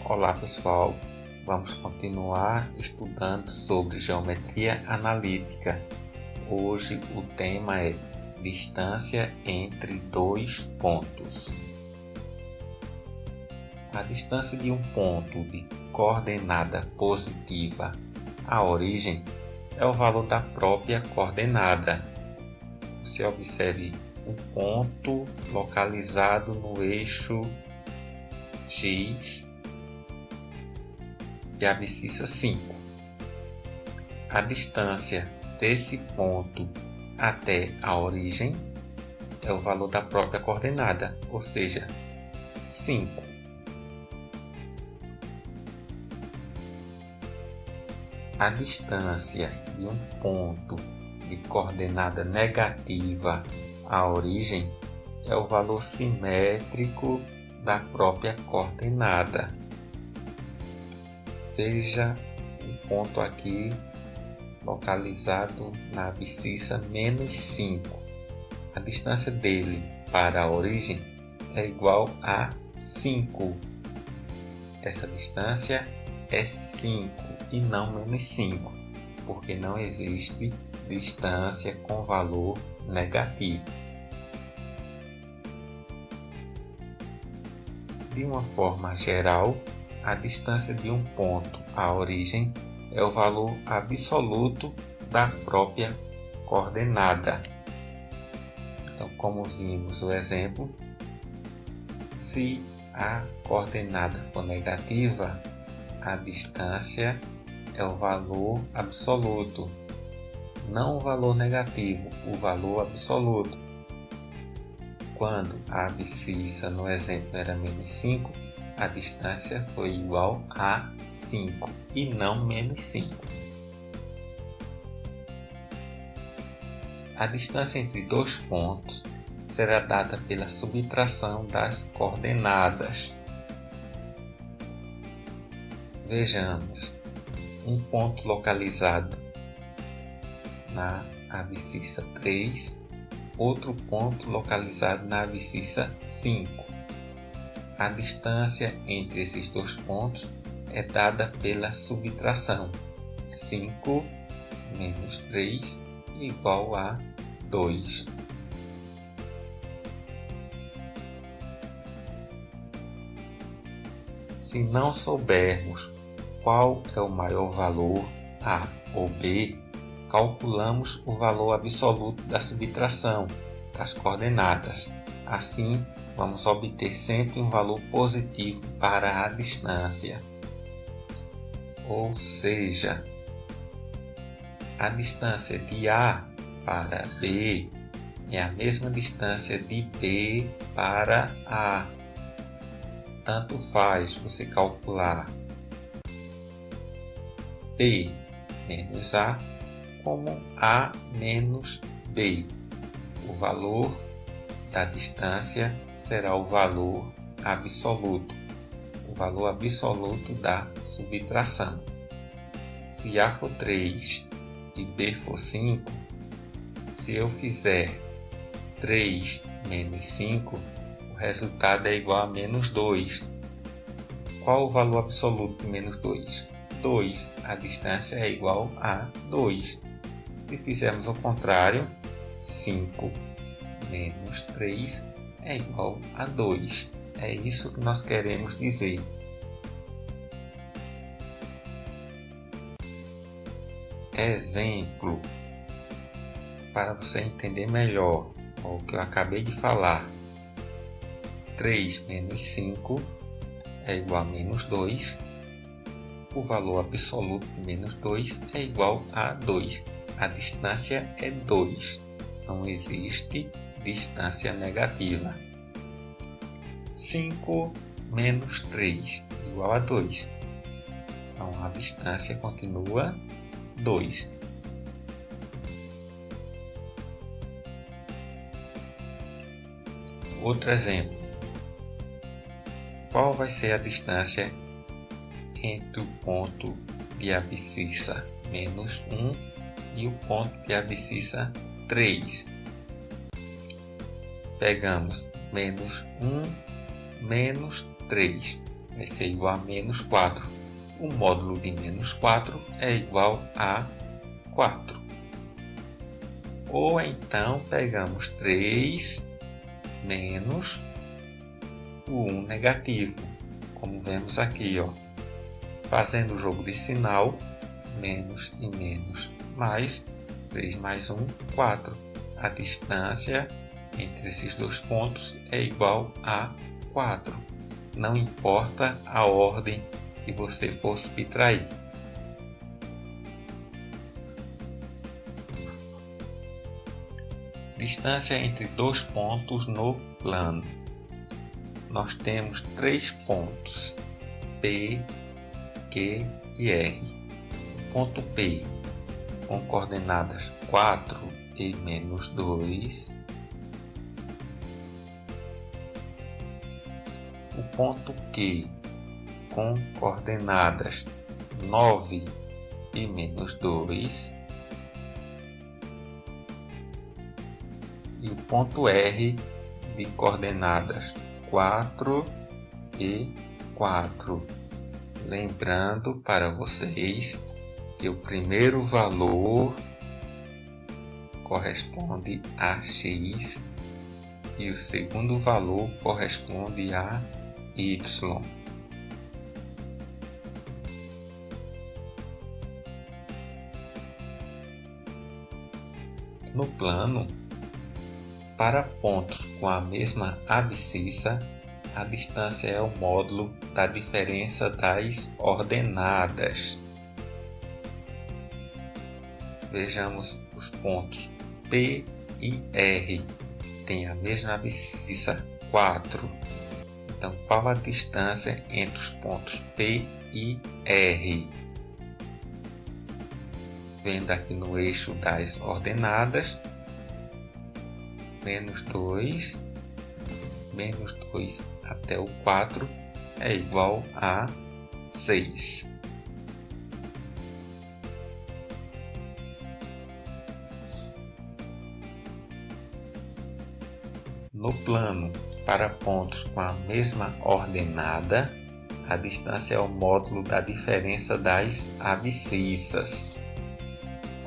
Olá pessoal, vamos continuar estudando sobre geometria analítica. Hoje o tema é distância entre dois pontos. A distância de um ponto de coordenada positiva à origem é o valor da própria coordenada. Você observe um ponto localizado no eixo X e a abscissa 5. A distância desse ponto até a origem é o valor da própria coordenada, ou seja, 5. A distância de um ponto de coordenada negativa à origem é o valor simétrico da própria coordenada. Veja um ponto aqui localizado na abscissa -5. A distância dele para a origem é igual a 5. Essa distância é 5 e não -5, porque não existe distância com valor negativo. De uma forma geral, a distância de um ponto à origem é o valor absoluto da própria coordenada. Então, como vimos o exemplo, se a coordenada for negativa, a distância é o valor absoluto, não o valor negativo, o valor absoluto. Quando a abscissa no exemplo era -5, a distância foi igual a 5 e não -5. A distância entre dois pontos será dada pela subtração das coordenadas. Vejamos um ponto localizado na abscissa 3, outro ponto localizado na abscissa 5. A distância entre esses dois pontos é dada pela subtração. 5 menos 3 igual a 2. Se não soubermos qual é o maior valor, A ou B, calculamos o valor absoluto da subtração das coordenadas. Assim, vamos obter sempre um valor positivo para a distância. Ou seja, a distância de A para B é a mesma distância de B para A. Tanto faz você calcular B menos A como A menos B. O valor da distância será o valor absoluto da subtração. Se A for 3 e B for 5, se eu fizer 3 menos 5, o resultado é igual a -2. Qual o valor absoluto de -2? 2. A distância é igual a 2. Se fizermos o contrário, 5 menos 3 é igual a 2. É isso que nós queremos dizer. Exemplo, para você entender melhor o que eu acabei de falar. 3 menos 5 é igual a -2. O valor absoluto de -2 é igual a 2. A distância é 2. Não existe distância negativa. 5 menos 3 igual a 2. Então a distância continua 2. Outro exemplo. Qual vai ser a distância entre o ponto de abscissa -1 e o ponto de abscissa 3? Pegamos -1 menos 3. vai ser igual a menos 4. O módulo de menos 4 é igual a 4. Ou então pegamos 3 menos o 1 negativo, como vemos aqui, ó. Fazendo o jogo de sinal, menos e menos, mais 3 mais 1, 4. A distância entre esses dois pontos é igual a 4. Não importa a ordem que você for subtrair. Distância entre dois pontos no plano. Nós temos 3 pontos, P, Q e R. O ponto P com coordenadas 4 e menos 2. O ponto Q com coordenadas 9 e menos 2. E o ponto R de coordenadas 4 e 4. Lembrando para vocês que o primeiro valor corresponde a x e o segundo valor corresponde a y. No plano, para pontos com a mesma abscissa, a distância é o módulo da diferença das ordenadas. Vejamos os pontos P e R. Tem a mesma abscissa 4. Então, qual a distância entre os pontos P e R? Vendo aqui no eixo das ordenadas, menos 2 até o 4 é igual a 6. No plano, para pontos com a mesma ordenada, a distância é o módulo da diferença das abscissas.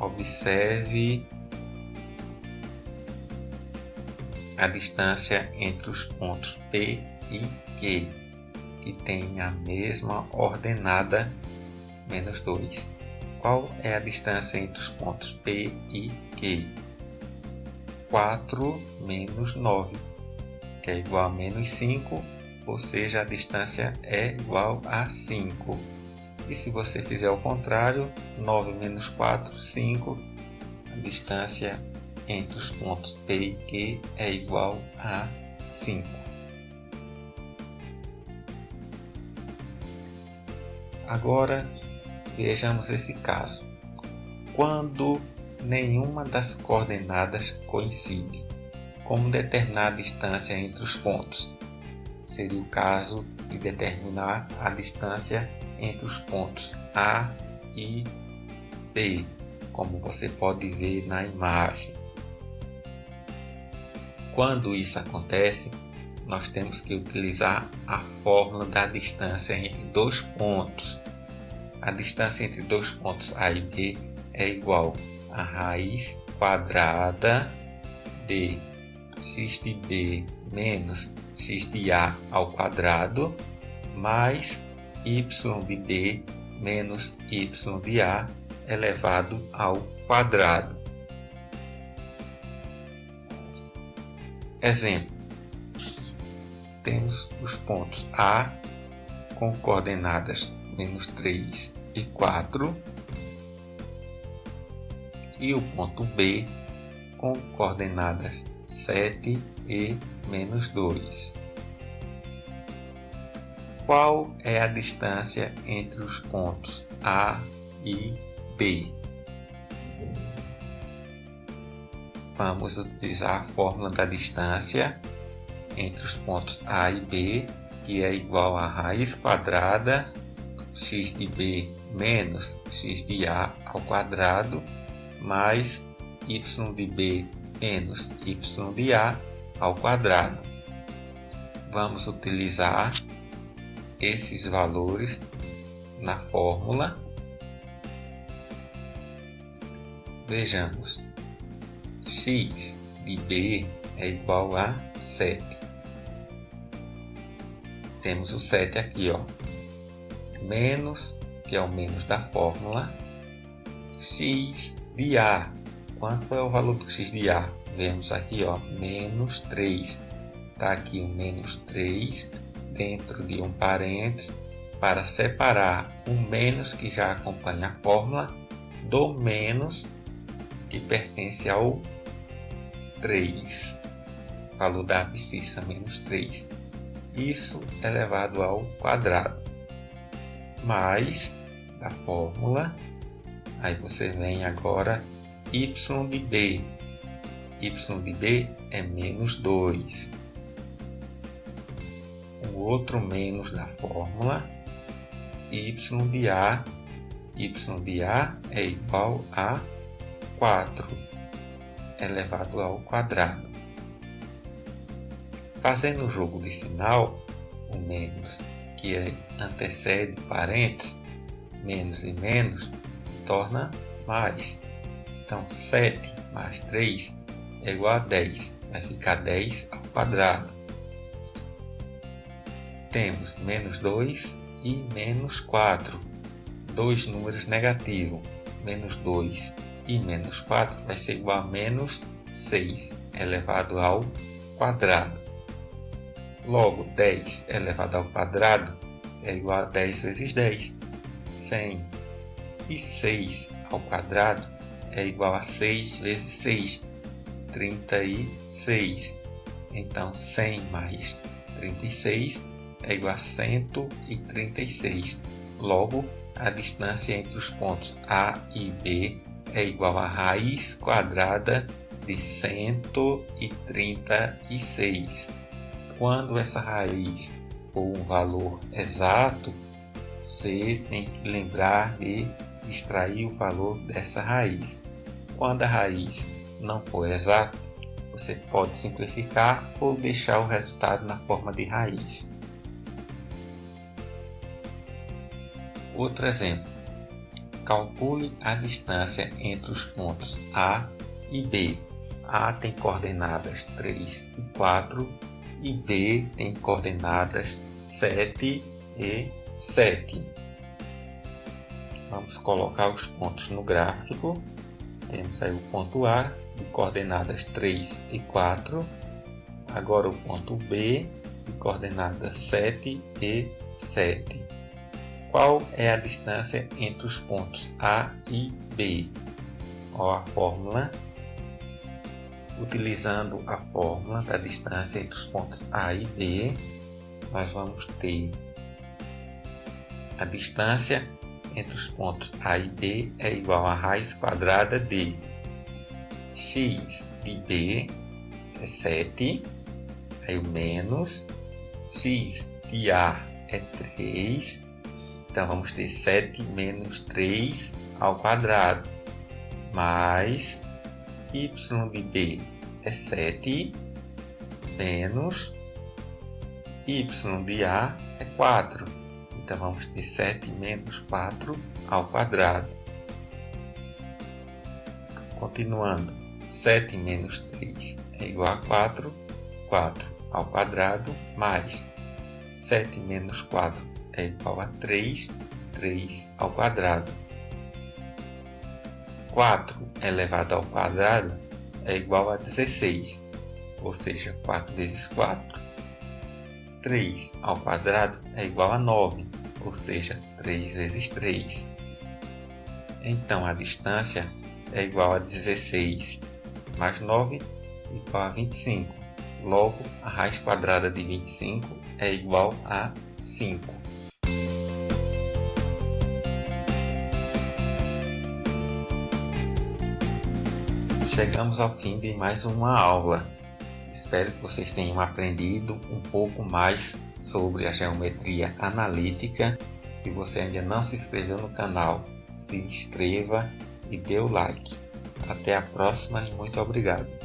Observe a distância entre os pontos P e Q, que tem a mesma ordenada, menos 2. Qual é a distância entre os pontos P e Q? 4 menos 9, que é igual a menos 5, ou seja, a distância é igual a 5. E se você fizer o contrário, 9 menos 4, 5, a distância entre os pontos P e Q é igual a 5. Agora, vejamos esse caso. Quando nenhuma das coordenadas coincide, como determinar a distância entre os pontos? Seria o caso de determinar a distância entre os pontos A e B, como você pode ver na imagem. Quando isso acontece, nós temos que utilizar a fórmula da distância entre dois pontos. A distância entre dois pontos A e B é igual a raiz quadrada de x de B menos x de A ao quadrado mais y de B menos y de A elevado ao quadrado. Exemplo: temos os pontos A com coordenadas menos 3 e 4 e o ponto B com coordenadas 7 e menos 2. Qual é a distância entre os pontos A e B? Vamos utilizar a fórmula da distância entre os pontos A e B, que é igual a raiz quadrada x de B menos x de A ao quadrado mais y de B menos y de A ao quadrado. Vamos utilizar esses valores na fórmula. Vejamos, x de b é igual a 7. Temos o 7 aqui, ó. Menos, que é o menos da fórmula, x de a. Quanto é o valor do x de a? Vemos aqui, ó, menos 3. Está aqui o menos 3 dentro de um parênteses para separar o menos que já acompanha a fórmula do menos que pertence ao 3. Valor da abscissa, menos 3. Isso elevado ao quadrado. Mais da fórmula. Aí você vem agora y de b. Y de b é menos 2. O outro menos da fórmula. Y de a. Y de a é igual a 4 elevado ao quadrado. Fazendo o jogo de sinal, o menos que antecede parênteses, menos e menos, se torna mais. Então, 7 mais 3 é igual a 10. Vai ficar 10 ao quadrado. Temos menos 2 e menos 4. Dois números negativos. Menos 2 e menos 4 vai ser igual a menos 6 elevado ao quadrado. Logo, 10 elevado ao quadrado é igual a 10 vezes 10, 100. E 6 ao quadrado é igual a 6 vezes 6, 36. Então, 100 mais 36 é igual a 136. Logo, a distância entre os pontos A e B é igual a raiz quadrada de 136. Quando essa raiz for um valor exato, você tem que lembrar de extrair o valor dessa raiz. Quando a raiz não for exata, você pode simplificar ou deixar o resultado na forma de raiz. Outro exemplo. Calcule a distância entre os pontos A e B. A tem coordenadas 3 e 4 e B tem coordenadas 7 e 7. Vamos colocar os pontos no gráfico. Temos aí o ponto A de coordenadas 3 e 4. Agora o ponto B de coordenadas 7 e 7. Qual é a distância entre os pontos A e B? A fórmula. Utilizando a fórmula da distância entre os pontos A e B, nós vamos ter a distância entre os pontos A e B é igual a raiz quadrada de x de B é 7, aí o menos x de A é 3. Então, vamos ter 7 menos 3 ao quadrado, mais y de b é 7, menos y de a é 4. Então, vamos ter 7 menos 4 ao quadrado. Continuando, 7 menos 3 é igual a 4, 4 ao quadrado, mais 7 menos 4 é igual a 3, 3 ao quadrado. 4 elevado ao quadrado é igual a 16, ou seja, 4 vezes 4. 3 ao quadrado é igual a 9, ou seja, 3 vezes 3. Então, a distância é igual a 16 mais 9 igual a 25. Logo, a raiz quadrada de 25 é igual a 5. Chegamos ao fim de mais uma aula. Espero que vocês tenham aprendido um pouco mais sobre a geometria analítica. Se você ainda não se inscreveu no canal, se inscreva e dê o like. Até a próxima e muito obrigado.